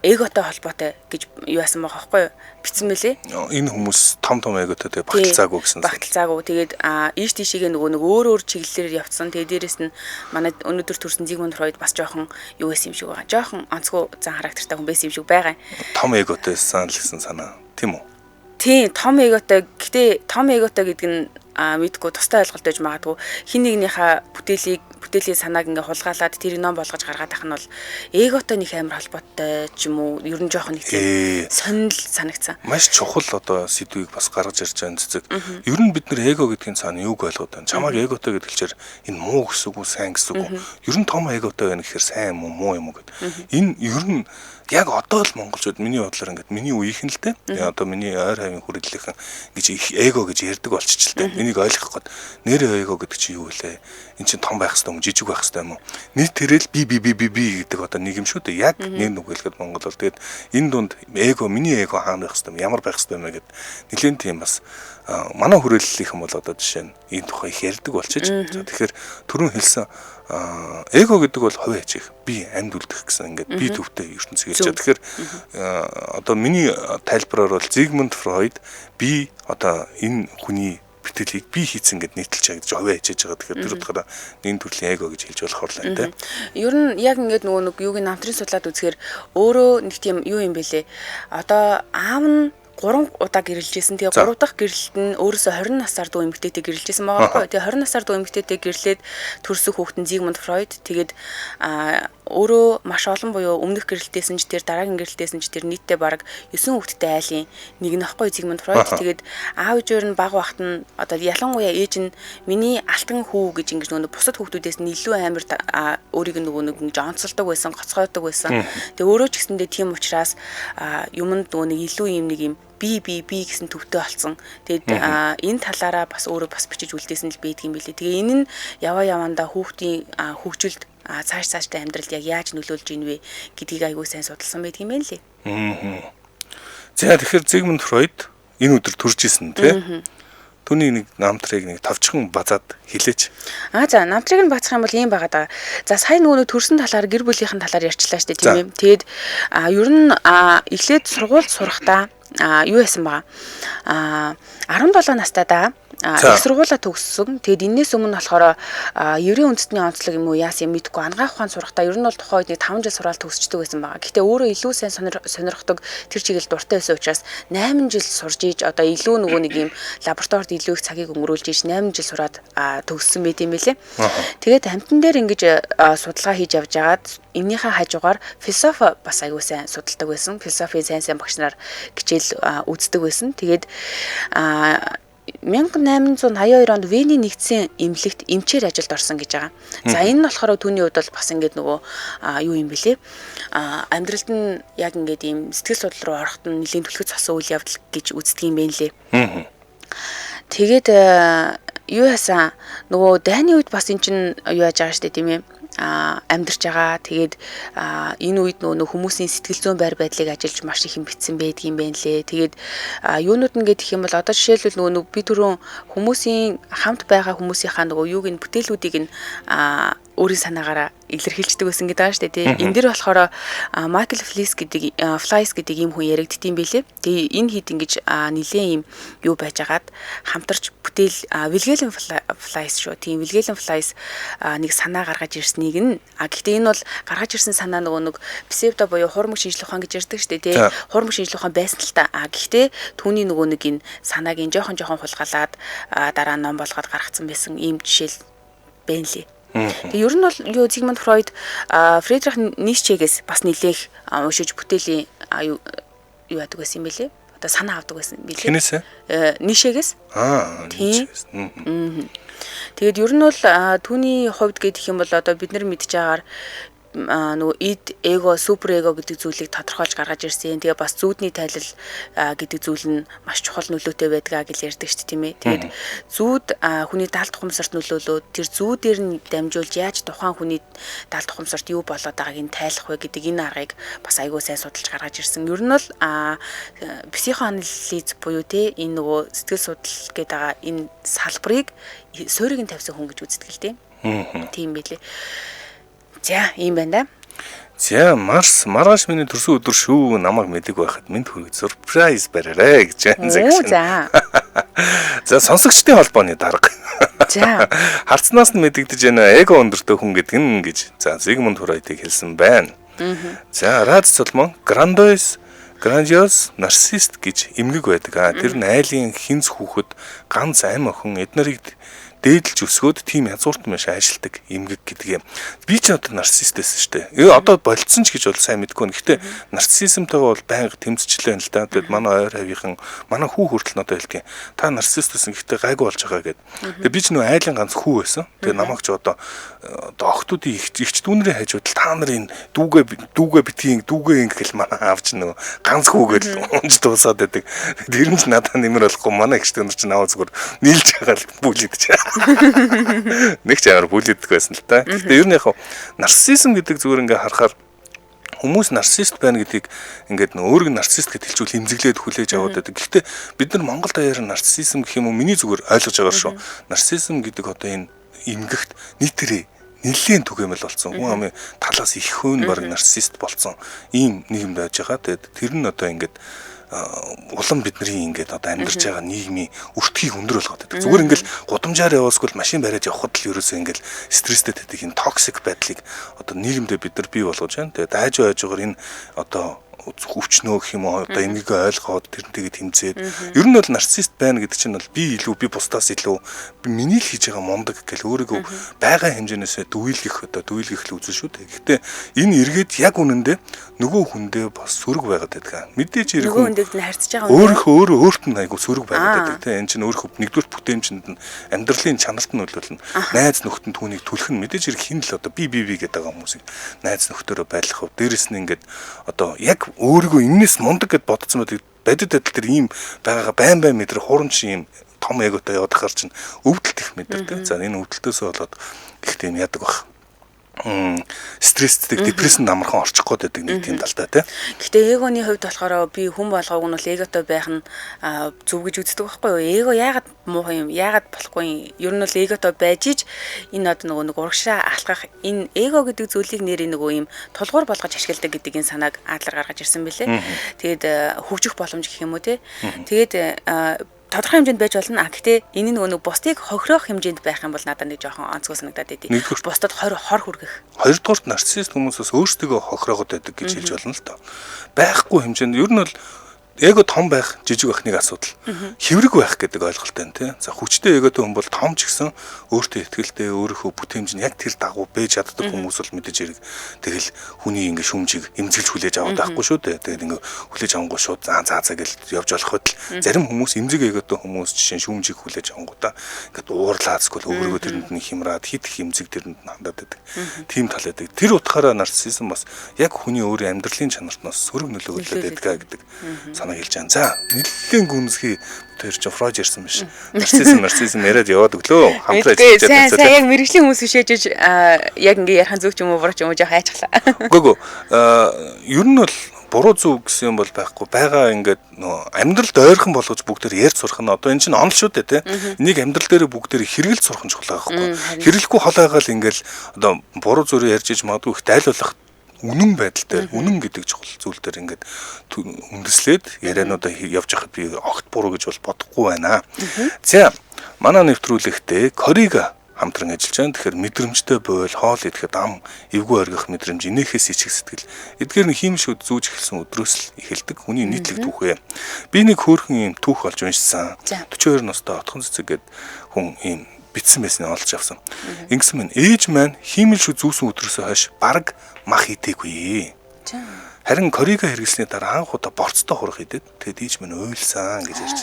эготой холбоотой гэж юу яасан байгаа байхгүй юу? Битсэн мөлий. Энэ хүмүүс том эготой тэгээ багталцаагүй гэсэн. Багталцаагүй. Тэгээд ийш тийшээгээ нөгөө өөр чиглэлээр явцсан. Тэгээд дээрэс нь манай өнөөдөр төрсэн Зигмунд Фройд бас жоохон юу байсан юм шиг байгаа. Жоохон онцгой зан характертай хүн байсан юм шиг байгаа. Том эготойсан л гэсэн санаа. Тийм үү? Тийм, том эготой. Гэтэ том эготой гэдэг нь мэдгүй тустай ойлголт байж магадгүй хин нэгнийхээ бүтээлийн санааг ингээ хулгайлаад тэрийг ном болгож гаргаад ах нь бол эготой нэг амар холбоотой ч юм уу ер нь жоохон нэг тийм сонирхол санагцсан. Маш чухал одоо сэдвийг бас гаргаж ирж байгаа цэцэг. Ер нь бид нэр эго гэдгийн цаана юуг ойлгоод байна? Чамааг эготой гэдгэлчээр энэ муу гэсэн үг үү, сайн гэсэн үг үү? Ер нь том эготой байна гэхээр сайн юм уу, муу юм уу гэд. Энэ ер нь яг одоо л монголчууд миний бодлоор ингээд миний үеийнхэн л те одоо миний ойр хавийн хүрээлийнхэн гэж их эго гэж ярьдаг болчихлоо. Энийг ойлгох гээд нэр эго гэдэг чинь юу вэ? Эн чинь том байх хэрэгтэй юм, жижиг байх хэрэгтэй юм уу? Нийт тэрэл би гэдэг одоо нэг юм шүү дээ. Яг нэг нүгэлгээд Монгол бол тэгээд энэ дунд эго миний эго хаана байх хэрэгтэй юм, ямар байх хэрэгтэй юм гэд нэлээд тийм бас манай хүрээллийнхэн бол одоо жишээ нь энэ тухай их ярьдаг болчих. Тэгэхээр түрүүн хэлсэн эго гэдэг бол хувь ачиг би амьд үлдэх гэсэн ингээд би төвтэй ертөнцийг хэлж байгаа. Тэгэхээр одоо миний тайлбараар бол Зигмунд Фройд би одоо энэ хүний бүтээлийг би хийцэн гэд нийтэлж байгаа гэж хувь ачиж байгаа. Тэгэхээр тэр утгаараа энэ төрлийн эго гэж хэлж болох орлоо тийм. Ер нь яг ингээд нөгөө юуг намтрын судлаад үзэхээр өөрөө нэг тийм юу юм бэлээ. Одоо аав нь 3 удаа гэрэлжсэн. Тэгээ 3 дахь гэрэлт нь өөрөөсөө 20 насаар дүү эмэгтэйтэй гэрэлжсэн байгаа байхгүй. Тэгээ 20 насаар дүү эмэгтэйтэй гэрлээд төрсөн хүүхэд нь Зигмунд Фройд. Тэгээд өөрөө маш олон буюу өмнөх гэрэлтээс нь ч тэр дараагийн гэрэлтээс нь ч тэр нийтдээ бараг 9 хүүхэдтэй айлын нэг нь ахгүй Зигмунд Фройд. Тэгээд аав ээжээр нь баг багт нь одоо ялангуяа ээж нь миний алтан хүү гэж ингэж нөгөө бусад хүүхдүүдээс нь илүү амар өөрийг нөгөө нэг жонцолдог байсан, гоцгойдог байсан. Тэгээ өөрөө ч гэсэндээ тийм учраас юмд нөгөө нэг илүү юм нэг юм би гэсэн төвтэй болсон. Тэгээд энэ талаараа бас өөрөө бас бичиж үлдээсэн л байдаг юм билээ. Тэгээ энэ нь явандаа хүүхдийн хөгжилд цааштай амьдралд яг яаж нөлөөлж ийн вэ гэдгийг аягүй сайн судалсан байдаг юм байна лээ. За тэгэхээр Зигмунд Фройд энэ өдөр төрж исэн тий. Түүний нэг намтрыг нэг товчхон базаад хэлээч. За намтрыг нь бацах юм бол ийм байгаа даа. За сая нөгөө төрсэн талаар гэр бүлийнхэн талаар ярьчлаа шүү дээ тийм ээ. Тэгэд ер нь эхлээд сургуульд сурахдаа юу яасан бага 17 настайдаа их сургуулаа төгссөн. Тэгэд энэс өмнө болохоор еврей үндэстний онцлог юм уу яасан юм мэдгүй ангаах ухаан сурахтаа ер нь бол тухайн үед 5 жил сургаал төгсчдөг байсан байгаа. Гэхдээ өөрөө илүү сайн сонирхдаг тэр чиглэл дуртай байсан учраас 8 жил сурж ийж одоо илүү нөгөө нэг юм лабораторид илүү их цагийг өнгөрүүлж ийж 8 жил сураад төгссөн байт юм байлээ. Тэгээд амтан дээр ингэж судалгаа хийж явж байгаад эннийхээ хажуугаар философи бас аягүй сайн судалдаг байсан. Философийн сайн багш нар хичээл үздэг байсан. Тэгээд 1882 онд Вений нэгдсэн эмнэлэгт эмчээр ажилд орсон гэж байгаа. За энэ нь болохоор түүний хувьд бол бас ингээд нөгөө юу юм бэлээ. Амьдралд нь яг ингээд ийм сэтгэл судлал руу ороход нь нэлийн түлхэж цосон үйл явдал гэж үздэг юм байна лээ. Тэгээд юу яасан нөгөө дайны үед бас эн чинь юу яаж байгаа штэ тийм ээ. Амьдарч байгаа. Тэгээд энэ үед нөгөө хүмүүсийн сэтгэл зүйн байр байдлыг ажиллаж маш их юм битсэн байдгийм байна лээ. Тэгээд юунууд нь гэх юм бол одоо жишээлбэл нөгөө би түрүүн хүмүүсийн хамт байгаа хүмүүсийнхаа нөгөө юуг нь бүтээлүүдийг нь өөрийн санаагаараа илэрхийлждэг байсан гэдэг байгаа шүү дээ. Энэ дэр болохоор Майкл Флайс гэдэг ийм хүн яригдтiin байлээ. Тэгээ энэ хэд ингэж нэлээд ийм юу байжгаад хамтарч бүтээл Вильгельм Флайс шүү. Тийм Вильгельм Флайс нэг санаа гаргаж ирснийг нь гэхдээ энэ бол гаргаж ирсэн санаа нөгөө нэг псевдо буюу хуурмаг шинжлэх ухаан гэж ярьдаг шүү дээ. Хуурмаг шинжлэх ухаан байсан л та. Гэхдээ түүний нөгөө нэг энэ санааг нь жоохон хулгайлаад дараа ном болгоод гаргацсан байсан ийм жишээл байна лээ. Тэгээ ер нь бол юу Зигмунд Фройд Фридрих Ницшегээс бас нэлээх уншиж бүтээлийн юу яадаг байсан юм бэлээ. Одоо санаа авдаг байсан билээ. Хинээсээ? Ницшегээс. Ницшегээс. Тэгээд ер нь бол түүний хувьд гэдэг юм бол одоо бид нар мэдж байгаагаар нөгөө ид эго супер эго гэдэг зүйлийг тодорхойлж гаргаж ирсэн. Тэгээ бас зүүдний тайлал гэдэг зүйл нь маш чухал нөлөөтэй байдгаа гэж ярьдаг шүү дээ, тийм ээ. Тэгээд зүүд хүний даалт ухамсарт нөлөөлөө тэр зүүдээр нь дамжуулж яаж тухайн хүний даалт ухамсарт юу болоод байгааг нь тайлах вэ гэдэг энэ аргыг бас айгүй сайн судалж гаргаж ирсэн. Ер нь бол психоанализ буюу те энэ нөгөө сэтгэл судлал гэдэг байгаа энэ салбарыг суурийг нь тавьсан хүн гэж үздэг л тийм. Тийм байлээ. За, ийм байна да. За, маргааш миний төрсөн өдөр шүү намайг мэдэг байхад минь хүргэж surprise бариарай гэж байна. За, сонсогчдын холбооны дарга. За. Харцнаас нь мэдэгдэж байна эго өндөртэй хүн гэдэг нь гэж. За, Зигмунд Фройдыг хэлсэн байна. За, Рад Соломон grandiose, narcissist гэж эмгэг байдаг. Тэр нь айлын хинц хүүхэд ганц амь охин эднэрийг дээдэлж өсгөөд тийм язгуурт маш ажилтдаг эмгэг гэдэг юм. Би ч одоо нарциссист байсан шүү дээ. Одоо болцсон ч гэж бол сайн мэдгүй. Гэхдээ нарциссизмтайгаа бол байнга тэмцэжлээ л да. Тэгээд манай ойр хавийнхан манай хүү хүртэл надад хэлдэг. Та нарциссист байсан гэхдээ гайгүй болж байгаа гэд. Тэгээд би ч нөө айлын ганц хүү байсан. Тэгээд намайг ч одоо охтуудын ихч дүүнэрийн хажууд та нарын дүүгээ битгий дүүгээ ингээл манай авч нөө ганц хүүгээл унж дуусаад байдаг. Тэр нь ч надад нэмэр болохгүй манай ихч дүүнэр чинь аваа зүгээр нийлж байгаа л бүлэдэж. Нэг ч амар бүлэддэг байсан л та. Гэхдээ ер нь яг нарциссизм гэдэг зүгээр ингээ харахаар хүмүүс нарциссист байна гэдгийг ингээд өөрийг нарциссист гэж хэлжүүл хэмзэглээд хүлээж аваад байдаг. Гэхдээ бид нар Монгол даяар нарциссизм гэх юм уу миний зүгээр ойлгож байгаа шүү. Нарциссизм гэдэг одоо энэ эмгэгт нийтээрээ нэлээд түгээмэл болсон. Хүн амын талаас их хөөн баг нарциссист болсон. Ийм нийгэмд байж байгаа. Тэгээд тэр нь одоо ингээд улам бидний ингээд одоо амьдарч байгаа нийгмийн өртгийг өндөр болгоод байдаг. Зүгээр ингээл гудамжаар яваасгүй машин бариад явхад л ерөөсөө ингээл стресстэй байдаг энэ токсик байдлыг одоо нийгэмдээ бид нар бий болгож байна. Тэгээд хажуугаар энэ одоо өвчнөө гэх юм уу одоо энийг ойлгоод тэрнтэйгээ тэмцээд ер нь бол нарциссист байна гэдэг чинь бол би бусдаас илүү миний л хийж байгаа мундаг гэл өөрийгөө байгаа хэмжээнээсээ дүүлгэх л үзэн шүү дээ. Гэхдээ энэ эргээд яг үнэндээ нөгөө хүндээ бас сөрөг байгаад байдаг. Мэдээж ирэх хүн хүндэд нь харьцаж байгаа өөрт нь айгу сөрөг байгаад байдаг те. Энэ чинь өөрөөх нэгдүгээр бүтээмжинд нь амьдралын чанарт нь нөлөөлнө. Найз нөхдөд нь түүнийг түлхэх нь мэдээж ирэх хин л одоо би гэдэг байгаа хүмүүсийг найз нөхдөөрөө байлгах. Дээрэс нь ингээд одоо яг өөрийгөө энэс мундаг гэд бодсон badд адил ийм байгаагаа байн мэдрэх хурамч ийм том эготой явах хар чинь өвдөлт их мэдэрдэг. За энэ өвдөлтөөс болоод их тийм яадаг баг. Стресстэй депрессэн амархан орчих гээд байдаг нэг тийм талтай тий. Гэхдээ эгоны хувьд болохоор би хүн болгоог нь бол эготой байх нь зөв гэж үздэг байхгүй юу? Эго яагаад муухай юм? Яагаад болохгүй юм? Ер нь бол эготой байж ич энэ одоо нөгөө нэг урагшаа алхах энэ эго гэдэг зүйлийг нэрээ нөгөө юм тулгуур болгож ашигладаг гэдэг энэ санааг Адлер гаргаж ирсэн бэлээ. Тэгээд хөгжих боломж гэх юм уу тий. Тэгээд тодорхой хэмжээнд байж болно. Гэхдээ энэ нөгөө бусдыг хохирох хэмжээнд байх юм бол надад нэг жоохон онцгой санагдаад байдیں۔ Бусдад хор хүргэх. Хоёрдугаарт нарциссист хүмүүсээс өөрсдөө хохироогод байдаг гэж хэлж болно л доо. Байхгүй хэмжээнд ер нь бол эго том байх, жижиг байх нэг асуудал. Хэврэг байх гэдэг ойлголттой тий. За хүчтэй эготой хүн бол том ч гэсэн өөртөө ихтгэлтэй өөрийнхөө бүтээмж нь яг тэр дагуу бэж чаддаг хүмүүс бол мэдээж хэрэг. Тэгэл хүний ингээ шүмжийг эмзэглэж хүлээж аваад байхгүй шүү дээ. Тэгээд ингээ хүлээж авангуу шууд заа гэж явж болоход л зарим хүмүүс эмзэг эготой хүмүүс жишээ шүмжийг хүлээж авангуудаа ингээд уурлаацгүй өөрийгөө тэрэнд нь хямраад хит их эмзэг тэрэнд нь хандаад байдаг. Тийм тал байдаг. Тэр утгаараа нарциссизм бас яг хүний өөрийн амьдралын чанартнаас сөрөг нөлөөлөд байдаг гэдэг хэлж байгаа. За, нэлээд гүнзгий тэр ч Фройд ярьсан биш. Нарциссизм яриад яваад өглөө хамтраа ажиллаж. Сайн яг мэрэгжлийн хүмүүс бишээж яг ингээ ярих зүг ч юм уу буруу ч юм уу жоох айчглаа. Үгүй ер нь бол буруу зүг гэсэн юм бол байхгүй. Бага ингээд амьдралд ойрхон болгож бүгдээр ярьж сурах нь одоо энэ чинь онол шүү дээ тий. Энийг амьдрал дээр бүгдээр хэрэгэлж сурах нь чухал байхгүй. Хэрэглэхгүй холойгоол ингээл одоо буруу зүрээ ярьж иж магадгүй их дайлуулах үнэн байдал дээр үнэн гэдэг чухал зүйл дээр ингээд үндэслээд яриануудаа явж байхад би огт буруу гэж бол бодохгүй байна. За манай нэвтрүүлэгтээ Корига хамтран ажиллаж байна. Тэгэхээр мэдрэмжтэй буйл, хоол идэхэд ам, эвгүй оргих мэдрэмж, инээхээс ичих сэтгэл. Эдгээр нь хиймшүүд зүүж эхэлсэн өдрөөс л эхэлдэг. Хүний нийтлэг түүхээ. Би нэг хөөрхөн юм түүх олж уншсан. 42 настай отхон цэцэг гэд хүн юм битсэн байсныг олж авсан. Ингэсэн мэн ээж маань хиймэлшүү зүүсэн өдрөөсөө хойш бараг мах идээгүй. Харин Корига хэрэглэсний дараа анх удаа борцтой хурах идэд тэгэд ээж минь уйлсан гэж ярьж.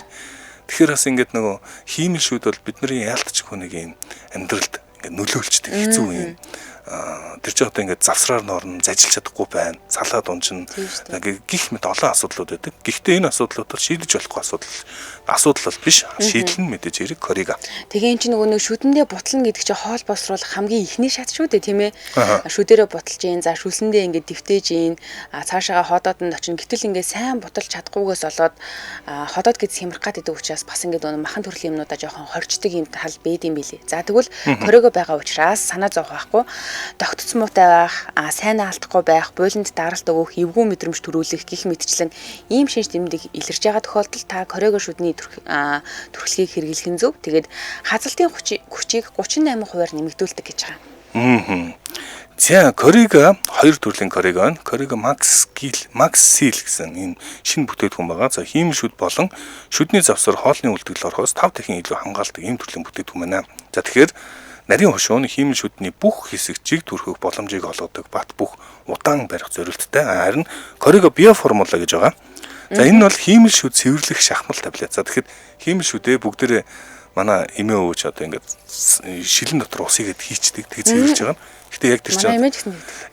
Тэгэхээр бас ингээд нөгөө хиймэлшүүд бол бидний яалтч хүнийг юм амьдралд ингээд нөлөөлчдөг хэцүү юм. Тэр чинь одоо ингээд завсраар норн зажилж чадахгүй байна. Салаад унжин гих мэт олон асуудлууд байдаг. Гэхдээ энэ асуудлууд бол шийдэж болохгүй асуудал бол биш. Шийдэл нь мэдээж хэрэг коррига. Тэгээ эн чинь нөгөө шүдэндээ бутлна гэдэг чинь хоол боловсруулах хамгийн ихний шат шүү дээ, тийм ээ. Шүдэрээ буталж ийн, за шүлсэндээ ингээд дэвтээж ийн, цаашаага ходоодонд очино. Гэтэл ингээд сайн буталж чадахгүйгээс болоод ходоод гэж хямрах гад идэг учраас бас ингээд нөгөө махан төрлийн юмнуудаа жоохон хорчдөг юм тал бэд юм билий. За тэгвэл корриго байгаа учраас санаа зовх байхгүй. Тогтц муутай байх, сайн алдахгүй байх, буйланд даралт өгөх, эвгүй мэдрэмж төрүүлэх гэх мэтчлэн ийм шинж тэмдэг илэрж байгаа тохиолдолд та корриго шүдний төрөлхийг хэрэглэх нь зөв. Тэгээд хазалтын хүчийг 38%-аар нэмэгдүүлдэг гэж байгаа. За коррига хоёр төрлийн коррига байна. Коррига Max Seal гэсэн энэ шинэ бүтээгдэхүүн байгаа. За хиймэл шүд болон шүдний завсар хоолны үлдэгдэл орохоос 5 дахин илүү хамгаалдаг ийм төрлийн бүтээгдэхүүн байна. За тэгэхээр нарийн хошууны хиймэл шүдний бүх хэсэг жиг төрхөх боломжийг олгодог бат бүх удаан барих зорилттой. Харин коррига биоформула гэж байгаа. За энэ нь бол хиймэл шүд цэвэрлэх шахмал таблет. За тэгэхээр хиймэл шүдээ бүгдээрээ манай эмээ өвч одоо ингээд шилэн дотор ус игээд хийчдэг тэг цэвэрлж байгаа. Гэтэ яг тэр чинь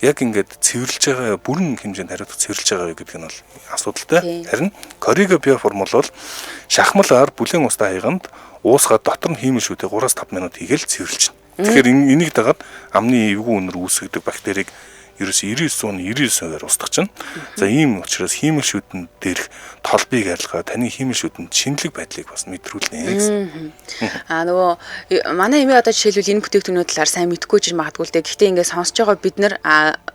яг ингээд цэвэрлж байгаа бүрэн хэмжээнд хариуцах цэвэрлж байгаа гэдэг нь бол асуудалтай. Харин коррига биоформул бол шахмалаар бүлээн устай хаяганд уусгаад дотор нь хиймэл шүдээ 3-5 минут хийгээл цэвэрлж. Тэгэхээр энийг дагаад амны эвгүй үнэр үүсгдэг бактерийг ерөөс 99% устгах чинь. За ийм учраас хиймэл шүдэн дээрх толбыг арилгаа таны хиймэл шүдэнд шинэлэг байдлыг бас мэдрүүлнэ гэсэн. Нөгөө манай эмээ одоо жишээлбэл энэ бүтээгдэхүүнүүд талаар сайн мэдэхгүй ч магадгүй л дээ. Гэхдээ ингээд сонсож байгаа бид нар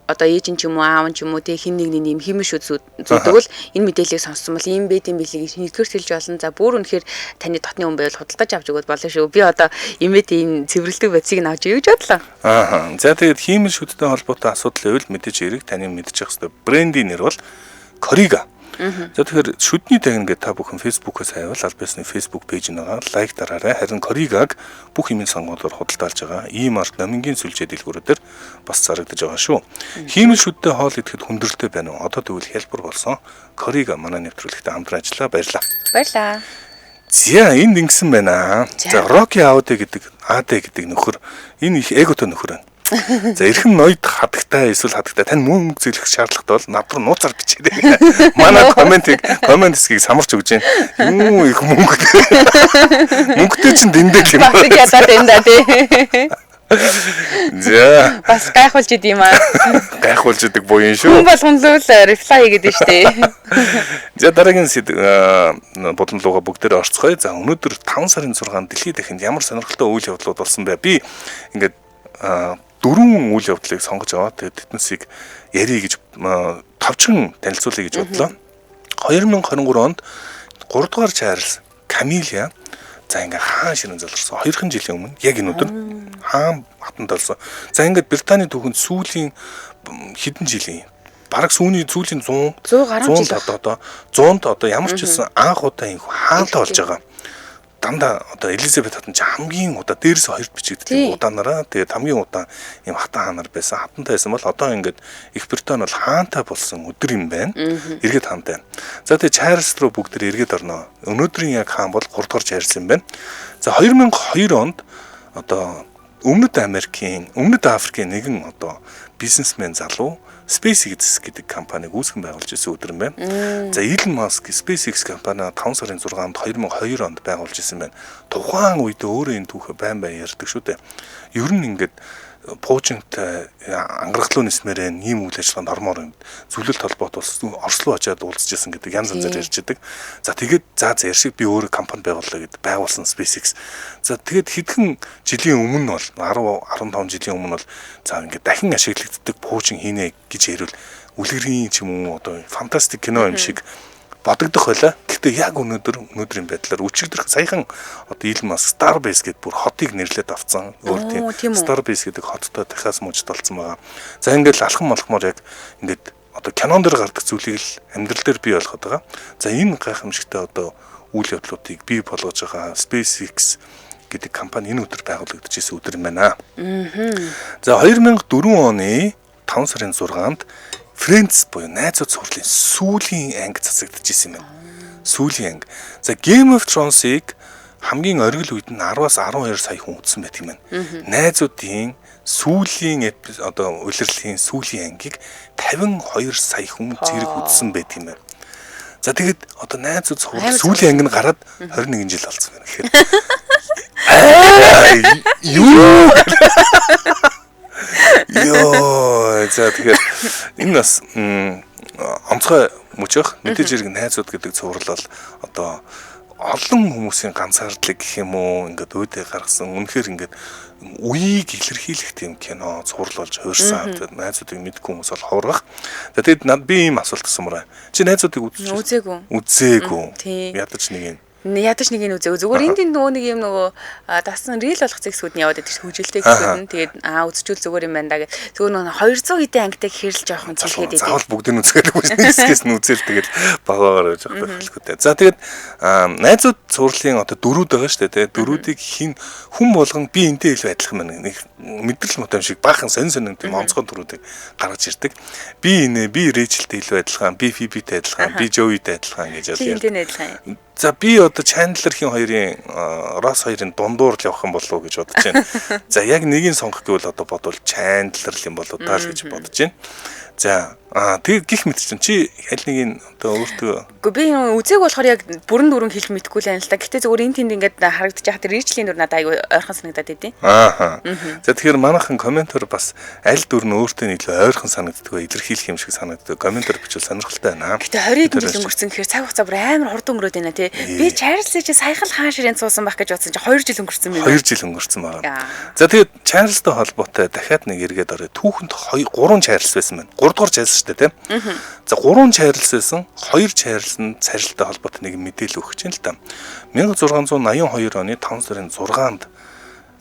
одоо ээж нь ч юм уу аав нь ч юм уу тэг хин нэгний нэм хиймэл шүд зүтдэг бол энэ мэдээллийг сонссон бол ийм байт юм билийг нэгдүгээр сэлж болно. За бүр үнэхээр таны дотны хүн байвал худалдаж авч өгөөд болно шүү. Би одоо эмээд энэ цэвэрлдэг бодисыг нь авч юу гэж бодлоо. За тэгээд хиймэл шүдтэй холбоотой асуудал байвал мэдээж хэрэг таны мэдчих хэвээр брендийн нэр бол коррига. За тэгэхээр шүдний тагна гэдэг та бүхэн фэйсбүүкээс хайвал албасны фэйсбүүк пэйж нэгээ лайк дараарай. Харин корригаг бүх юмын сонгуулиор худалдаалж байгаа. Ийм арт номингийн сүлжээ дэлгүүрээр бас зарагдаж байгаа шүү. Хиймэл шүдтэй хоол идэхэд хүндрэлтэй байна уу? Одоо тэгвэл хялбар болсон. Коррига манай нэвтрүүлэгтээ хамтран ажиллаа. Баярлалаа. Баярлалаа. За энд ингэсэн байна. За Rocky Aude гэдэг нөхөр энэ их эготой нөхөр байна. За эрхэм ноёд хадагтай эсвэл хадагтай тань мөнгө зээлэх шаардлагатай бол над руу нууцаар бичээрэй. Манай комент хэсгийг самарч өгч байна. Юу их мөнгө. Мөнгөтэй чинь дэндээ юм. Бас ядаад энэ да тий. За бас гайхуулж идэм юм аа. Гайхуулж идэг буян шүү. Хүн болгон л реплай хийгээд байна штэ. За дараагийн бодлогоо бүгдээр орцгоё. За өнөөдөр 5 сарын 6-нд дэлхийд дахинд ямар сонирхолтой үйл явдлууд болсон бэ? Би ингээд 4 үйл явдлыг сонгож аваад тэгээд тэднээсийг ярих гэж товчхон танилцуулъя гэж бодлоо. 2023 онд 3 дугаар Чарльз Камилия за ингээ хаан ширэн залгарсан 2 жилийн өмнө яг энэ өдөр хаан хатанд орсон. За ингээд Британий түүхэнд сүүлийн хэдэн жилийн бараг сүүлийн 100 гаруй жил одоо 100-д одоо ямар ч байсан анх удаа энэ хаантай болж байгаа. Дандаа одоо Элизабет хатан ч хамгийн удаа дээрээс хоёрт бичигддэг удаанараа тэгээд хамгийн удаан юм хатан хаанаар байсан хатантай байсан бол одоо ингээд Их Британи бол хаантай болсон өдөр юм байна. Эргээд хаантай. За тэгээд Чарльз руу бүгд эргээд орно. Өнөөдрийн яг хаан бол 3 дугаар Чарльз юм байна. За 2002 онд одоо Өмнөд Африкийн нэгэн одоо бизнесмен залуу SpaceX гэдэг компаниг үүсгэн байгуулж ирсэн өдөр юм байна. За Elon Musk SpaceX компани 5 сарын 6-нд 2002 онд байгуулж ирсэн байна. Тухайн үед өөрөө энэ түүхэ байн ярьдаг шүү дээ. Ер нь ингээд пуужинтай ангарахлуу нисмээр ийм үйл ажиллагаанд ормоор юм. Зөвлөлт холбоот улс Орслоо очиад уулзчихсан гэдэг янз янзаар ярьж байдаг. За тэгээд яар шиг би өөрөө компани байгууллаа гэд байгуулсан SpaceX. За тэгээд хэдхэн жилийн өмнө бол 10-15 жилийн өмнө бол за ингээд дахин ашиглагддаг пуужин хийнэ гэж ярил үлгэрийн ч юм уу одоо фантастик кино юм шиг бодогдох байлаа. Гэхдээ яг өнөөдрийн байдлаар өчигдөр саяхан одоо Elon Musk Starbase гэдэг бүр хотыг нэрлээд авцсан. Өөр тийм Starbase гэдэг хоттой дахиас мужид болсон байгаа. За ингээд алхам молхмоор яг ингээд одоо кинон дээр гардаг зүйлийг л амьдрал дээр бий болгоод байгаа. За энэ гайхамшигтай одоо үйл явдлуудыг бий болгож байгаа SpaceX гэдэг компани энэ өдөр байгуулагдчихсэн өдөр юм байна. За 2004 оны 5 сарын 6-нд Friends буюу найзууд цувралын сүүлийн анги цацагдж исэн юм байна. Сүүлийн анги. За Game of Thrones-ыг хамгийн оргил үед нь 10-аас 12 сая хүн үзсэн байт юм байна. Найзуудын сүүлийн одоо улирлын сүүлийн ангийг 52 сая хүн зэрэг үзсэн байт юм байна. За тэгээд одоо найзууд цуврал сүүлийн анги нь гараад 21 жил болсон байна гэхээр юу ёо за тэгэхээр энэ бас онцгой мөчөх мэдээж хэрэг найзууд гэдэг цуврал бол одоо олон хүмүүсийн ганцаардлыг гэх юм уу ингээд өөдөө гаргасан үнэхээр ингээд үеийг илэрхийлэх тийм кино цуврал болж хуурсан. Тэгээд найзуудыг мэдгүй хүмүүс бол ховоргах. Тэгээд би ийм асуулт асуумаар. Чи найзуудыг үзээгүй. Ядаж нэг нь үзээ. Зүгээр энд нөгөө нэг юм нөгөө дасан рил болох зэгсүүд нь яваад байдаг шүү хөжилтэй гэсүүд нь тэгээд үзчихвэл зүгээр юм байна да гэх. Зүгээр нөгөө 200 хэдэн ангитай хэрэл жоохон зэлгээд байдаг. Заавал бүгдийг үзэхэд хэсгээс нь үзэл тэгээд багаагаар байж байгаа хэлэхгүй. За тэгээд найзууд цувралын одоо дөрүүд байгаа шүү дээ. Дөрүүдийг хүн болгон би энтэй илүү адилхан байна. Нэг мэдрэл мутам шиг баахан сонин тийм онцгой дөрүүдийг гаргаж ирдэг. Би Рэйчелтэй илүү адилхан, би Фибитэй адилхан, би Жоуитэй адилхан гэж ярьдаг. За би одоо Чандлерхийн хоёрын Росс хоёрын дундуур л явах юм болов уу гэж бодож байна. За яг нэгийг сонгох гэвэл одоо бодвол Чандлер юм болоо таа л гэж бодож байна. За тэг гих мэдчихэн чи аль нэгийг одоо өөртөө би үзег болохоор яг бүрэн дүүрэн хэлж мэдэхгүй л байна л да. Гэтэ зүгээр энэ тэнд ингээд харагдаж байхад Рэйчлийн дүр надад аюу ойрхон санагдаад байдیں۔ За тэгэхээр манайхан комментор бас аль дүр нь өөртөө илүү ойрхон санагддаг вэ? Илэрхийлэх юм шиг санагддаг. Комментор бичвэл сонирхолтой байна. Гэтэ 20 жил өнгөрсөн гэхээр цаг хугацаа бүр амар хурдан өнгөрөөд байна тий. Би Чарльзыг чи саяхан л хаан ширээн цуусан байх гэж бодсон чи 2 жил өнгөрсөн юм байна. 2 жил өнгөрсөн байна. За тэгээд Чарльзтай холбоотой дахиад нэг эргээд орё. Түүхэнд 3 Чарльз байсан байна. 3 дугаар Чарльз шүү дээ тий. За 3 Чарльз байсан. 2 Чарльз нь царилтай холбоотой нэг мэдээлэл өгч юм л да. 1682 оны 5 сарын 6-нд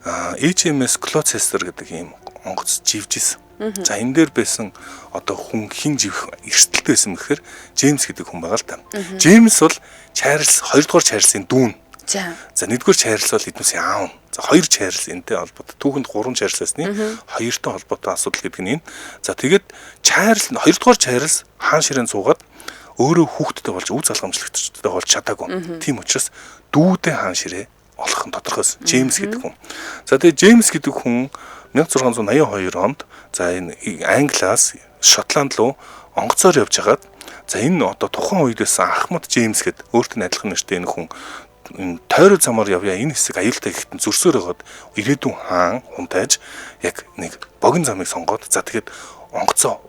HMS Gloucester гэдэг ийм онгоц живжсэн. За энэ дээр байсан одоо хүн хин живх эрсдэлтэй байсан гэхээр Джеймс гэдэг хүн байгаа л да. Джеймс бол Чарльз 2 дугаар Чарльзын дүүн. За 1 дугаар Чарльз бол эднүсийн аав. За 2 Чарльз энтэй холбоотой. Түүхэнд 3 Чарльз байсны 2-той холбоотой асуудал гэдэг нь энэ. За тэгээд Чарльз 2 дугаар Чарльз хаан ширээн цуугаад өөрөө хүүхдтэй болж үе залгамжлагчтай болж чадаагүй. Тийм учраас дүүдээ хаан ширээ олох нь тодорхойс. Джеймс гэдэг хүн. За тэгээд Джеймс гэдэг хүн 1682 онд за энэ Англиас Шотланд руу онгоцоор явж хагаад за энэ одоо тухайн үед байсан Ахмад Джеймс гэдэг өөртөө адилхан нэртэй энэ хүн тойрог замаар явъя энэ хэсэг аюултай гэхэд зөрсөөр байгаад ирээдүйн хаан хунтайж яг нэг богино замыг сонгоод за тэгээд онгоцоо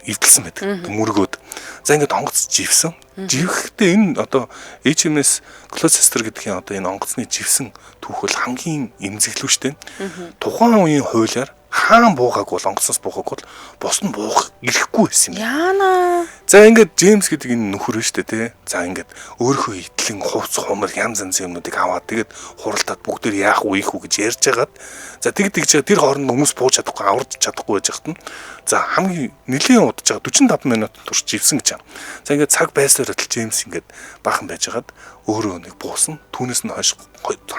эвдэлсэн байдаг мөргөөд за ингээд онгоц живсэн живхэхдээ энэ одоо HMS Gloucester гэдгийн одоо энэ онгоцны живсэн түүхэл хамгийн эмзэглүүштэй тухайн үеийн хуулиар хаан буугааг бол онгоцоос буугааг бол бус нь буух ирэхгүй байсан юм. Яана. За ингээд Джеймс гэдэг энэ нөхөр нь шүү дээ тий. За ингээд өөрийнхөө итлэн хувц хумар янз янзын юмнуудыг аваад тэгээд хуралдаад бүгдээр яах вэ гэж ярьж хагаад за тэгж тэр хооронд хүмүүс бууж чадахгүй аварч чадахгүй байж хат нь за хамгийн нэлийн удаж байгаа 45 минут турш живсэн гэж. За ингээд цаг байсаар л Джеймс ингээд бахан байж хагаад өөрөө нэг буусан түүнээс нь хойш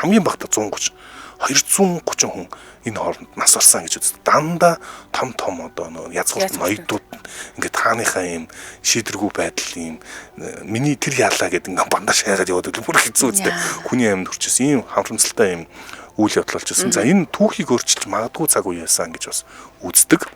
хамгийн багтаа 130 230 хүн энэ хооронд нас орсон гэж үздэг. Дандаа том одоо язгуурт ноёдууд ингээд тааныхаа юм шийдвэргүй байдал юм миний тэр яалаа гэдэг ингээд бандаа шайгаад яваад бүр хэцүү үстэй. Хүний амьд хүрчээс ийм харамсалтай юм үйл явдал болчихсон. За энэ түүхийг өөрчилж магадгүй цаг үе яасан гэж бас үздэг.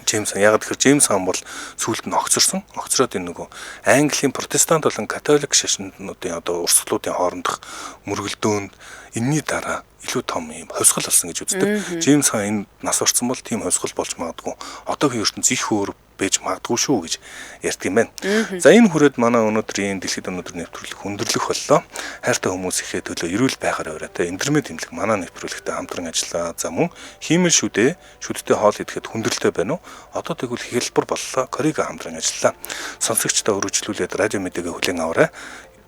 Джеймс хаан яг тэгэхээр Джеймс хаан бол сүүлд нь огцорсон. Огцроод энэ нөгөө Английн протестант болон католик шашнуудын одоо урсгалуудын хоорондох мөргөлдөөнд энэний дараа илүү том юм хувьсгал болсон гэж үздэг. Джеймс хаан энэ нас орсон бол тийм хувьсгал болж магадгүй. Одоогийн ертөнц их өөр байж магадгүй шүү гэж ярьд юм байна. За энэ хүрээд манай өнөөдрийн дэлхийд өнөөдөр нэвтрүүлэг хүндрэлэх боллоо. Хайртай хүмүүс ихээ төлөө эрүүл байхаар аваарай. Интернет тэмдэг манай нэвтрүүлэгтээ хамтран ажиллаа. За мөн хиймэл шүдээ шүдтэй хоол идэхэд хүндрэлтэй байна уу? Одоо тэгвэл хэлбэр боллоо. Корига хамтран ажиллаа. Сонсогчдоо өргөжлүүлээд радио мэдээгээ хүлээн аваарай.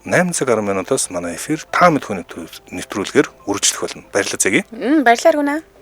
8 цаг 10 минутаас манай эфир та мэд хүн нэвтрүүлгээр үргэлжлэх болно. Баярлалаа зэги. Баярлалаа гүнэ.